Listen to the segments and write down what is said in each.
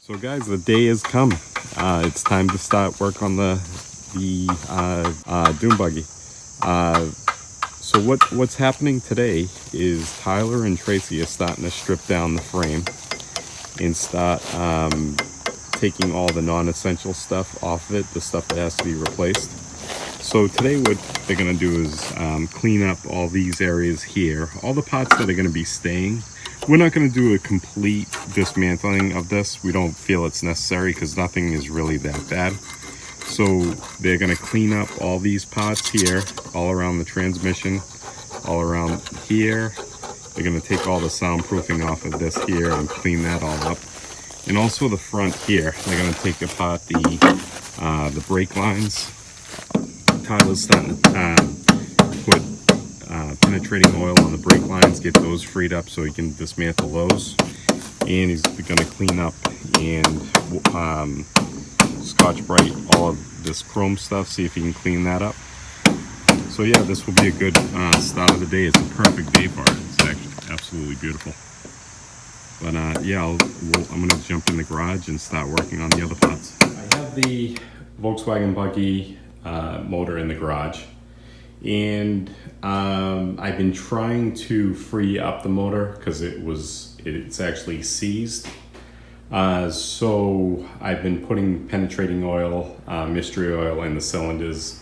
So guys, the day has come. It's time to start work on the Dune Buggy. So what's happening today is Tyler and Tracy are starting to strip down the frame and start taking all the non-essential stuff off of it, the stuff that has to be replaced. So today what they're going to do is clean up all these areas here, all the parts that are going to be staying. We're not going to do a complete dismantling of this. We don't feel it's necessary because nothing is really that bad. So they're going to clean up all these parts here, all around the transmission, all around here. They're going to take all the soundproofing off of this here and clean that all up. And also the front here, they're going to take apart the brake lines. Tyler's starting to put penetrating oil on the brake lines, get those freed up so he can dismantle those. And he's going to clean up and Scotch-Brite all of this chrome stuff, see if he can clean that up. So yeah, this will be a good start of the day. It's a perfect day for it. It's actually absolutely beautiful. But yeah, I'm going to jump in the garage and start working on the other parts. I have the Volkswagen Buggy motor in the garage, and I've been trying to free up the motor because it's actually seized. So I've been putting penetrating oil, mystery oil in the cylinders,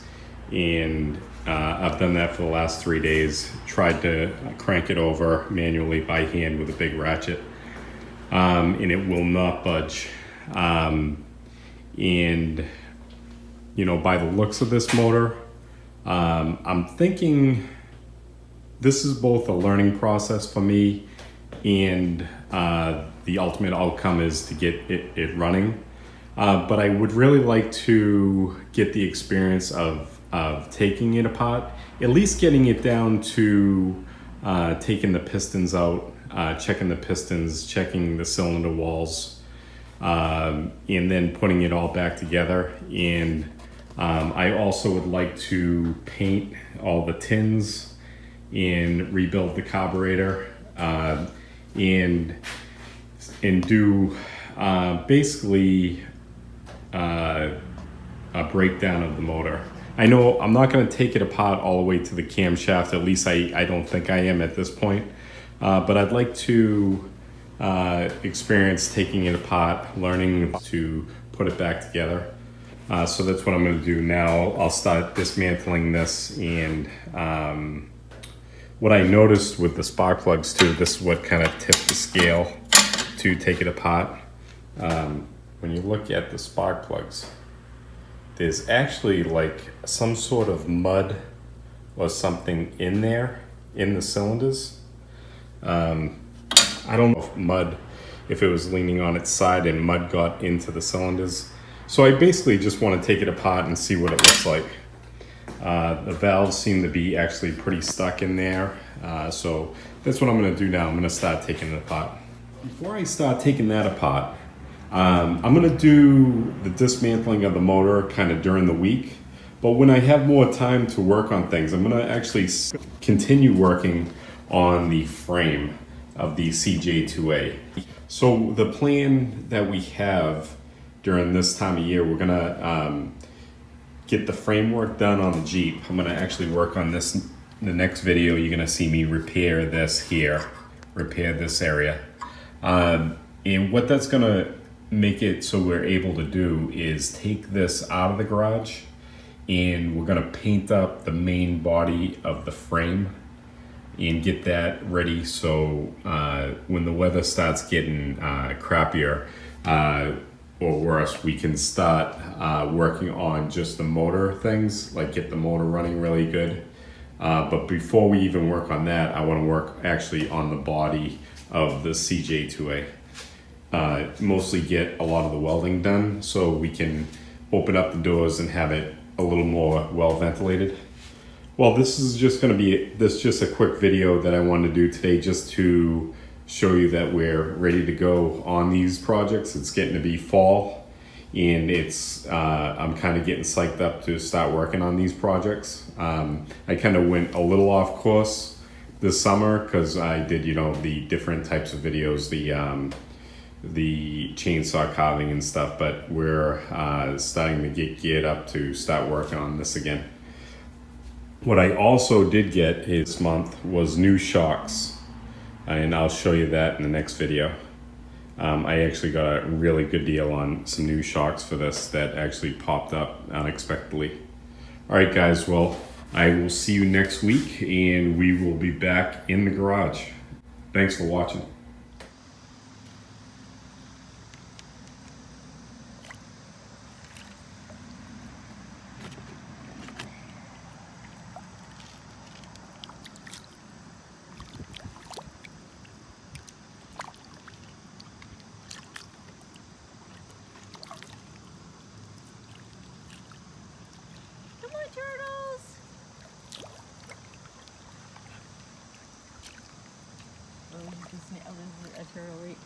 and I've done that for the last 3 days. Tried to crank it over manually by hand with a big ratchet, and it will not budge. And you know, by the looks of this motor, I'm thinking this is both a learning process for me, and the ultimate outcome is to get it running. But I would really like to get the experience of taking it apart, at least getting it down to taking the pistons out, checking the pistons, checking the cylinder walls, and then putting it all back together. And I also would like to paint all the tins and rebuild the carburetor, and do basically a breakdown of the motor. I know I'm not going to take it apart all the way to the camshaft, at least I don't think I am at this point, but I'd like to experience taking it apart, learning to put it back together. So that's what I'm going to do now. I'll start dismantling this, and what I noticed with the spark plugs too, this is what kind of tipped the scale to take it apart. When you look at the spark plugs, there's actually like some sort of mud or something in there, in the cylinders. I don't know if it was leaning on its side and mud got into the cylinders. So I basically just want to take it apart and see what it looks like. The valves seem to be actually pretty stuck in there. So that's what I'm going to do now. I'm going to start taking it apart. Before I start taking that apart, I'm going to do the dismantling of the motor kind of during the week. But when I have more time to work on things, I'm going to actually continue working on the frame of the CJ2A. So the plan that we have during this time of year, we're gonna get the framework done on the Jeep. I'm gonna actually work on this in the next video. You're gonna see me repair this here, repair this area. And what that's gonna make it so we're able to do is take this out of the garage, and we're gonna paint up the main body of the frame and get that ready so when the weather starts getting crappier, or worse, we can start working on just the motor things, like get the motor running really good. But before we even work on that, I want to work actually on the body of the CJ2A. Mostly get a lot of the welding done so we can open up the doors and have it a little more well ventilated. Well, this is just going to be just a quick video that I wanted to do today, just to show you that we're ready to go on these projects. It's getting to be fall, and I'm kind of getting psyched up to start working on these projects. I kind of went a little off course this summer because I did, you know, the different types of videos, the the chainsaw carving and stuff, but we're starting to get geared up to start working on this again. What I also did get this month was new shocks, and I'll show you that in the next video. I actually got a really good deal on some new shocks for this that actually popped up unexpectedly. All right, guys, well, I will see you next week, and we will be back in the garage. Thanks for watching. Turtles! Oh, you can smell a turtle right